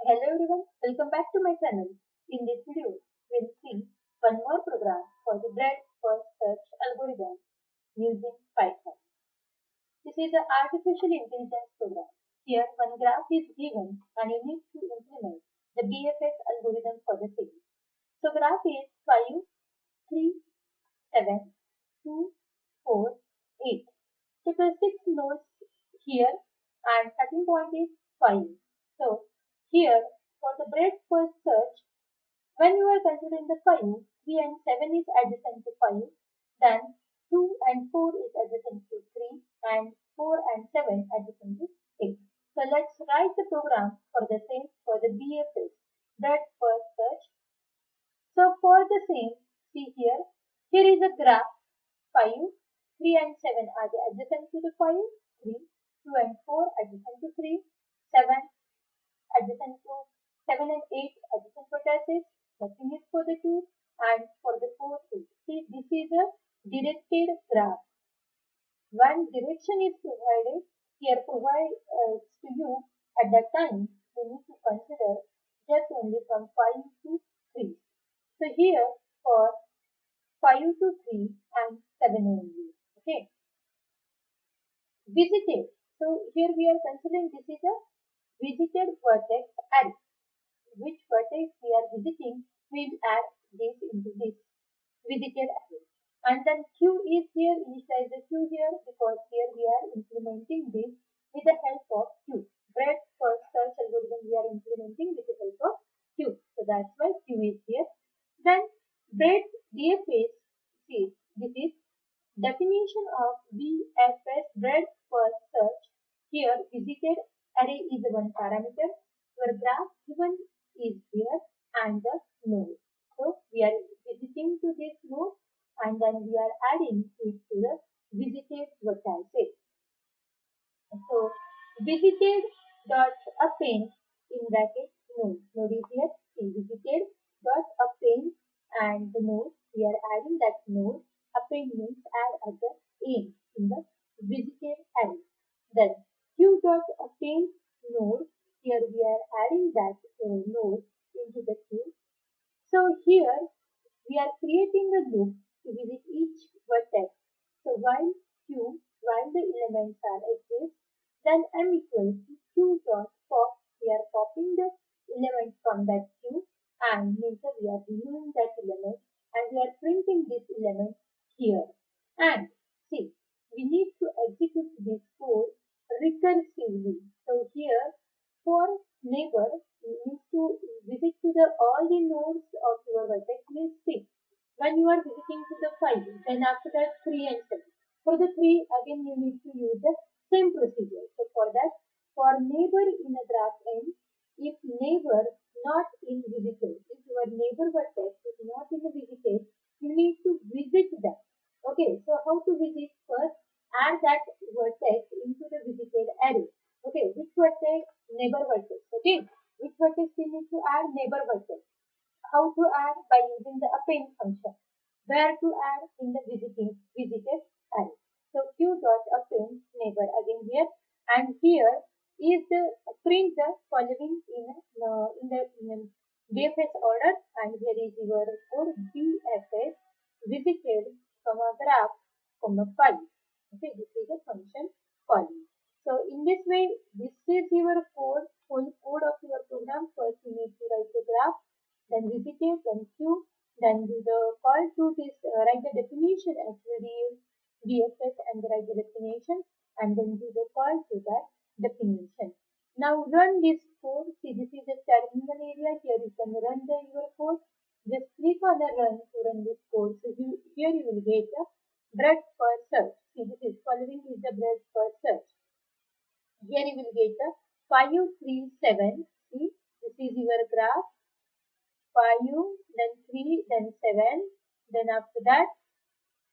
Hello everyone, welcome back to my channel. In this video, we'll see one more program for the breadth first search algorithm using Python. This is an artificial intelligence program. Here, one graph is given and you need to implement the BFS algorithm for the same. So graph is 5, 3, 7, 2, 4, 8. Total 6 nodes here and starting point is 5. So here for the breadth first search, when you are considering the 5, 3 and 7 is adjacent to 5, then 2 and 4 is adjacent to 3 and 4 and 7 adjacent to 8. So let's write the program for the same for the BFS, breadth first search. So for the same, see here is a graph 5, 3 and 7 are the adjacent to the 5, 3, 2 and 4 adjacent to 3, 7 adjacent to 7 and 8 adjacent vertices, nothing is for the 2 and for the 4, 8. See, this is a directed graph. When direction is provided, here provides to you at that time, you need to consider just only from 5 to 3. So here for 5 to 3 and 7 only. Okay. Visited. So here we are considering this is a visited vertex array. Which vertex we are visiting, we'll add this into this visited array. And then Q is here, initialize the Q here because here we are implementing this with the help of Q. Breadth first search algorithm we are implementing with the help of Q. So that's why Q is here. Then breadth BFS, see this is definition of BFS, breadth first search. Here visited array is one parameter. Your graph given is here and the node. So we are visiting to this node and then we are adding it to the visited vertices. So visited dot append in bracket node. Node is here. See visited dot append and the node. We are adding that node. Append means add at the end in the visited array. Then q dot append node. Here we are adding that node into the queue. So here we are creating a loop to visit each vertex. So while the elements are exist, then m equals to q dot pop. We are popping the element from that queue and later we are removing that element and we are printing this element here. And see, we need to execute this code recursively. So here for neighbor, you need to visit to the all the nodes of your vertex means 6. When you are visiting to the 5, then after that 3 and 7. For the 3, again you need to use the same procedure. So for that, for neighbor in a graph n, if neighbor not in visited, if your neighbor vertex is not in the visited, you need to visit them. Okay, so how to visit? First, add that vertex into the visited array. Okay, which vertex? Neighbor vertex. Okay, which vertex we need to add? Neighbor vertex. How to add? By using the append function. Where to add? In the visited array. So q dot append neighbor again here, and here is the print the following in BFS order, and here is your code BFS visited comma graph comma 5. Okay, this is a function calling. So in this way, this is your code, full code of your program. First you need to write the graph, then visited, then Q, then do the call to this, write the definition actually BFS and write the definition and then do the call to that definition. Now run this code. See, this is the terminal area. Here you can run your code. Just click on the run to run this code. So here you will get the breadth first search. See, this is following is the breadth first search. Here you will get the 5, 3, 7. See, this is your graph. 5, then 3, then 7. Then after that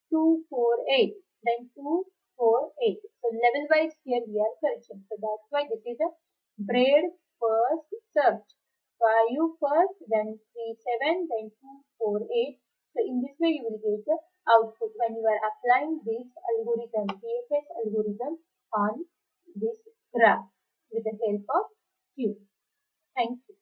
2, 4, 8. Then 2, 4, 8. So level wise here we are searching. So that's why this is a breadth first search. 5 first, then 3, 7, then 2, 4, 8. So in this way you will get the output when you are applying this algorithm, BFS algorithm on this graph with the help of Q. Thank you.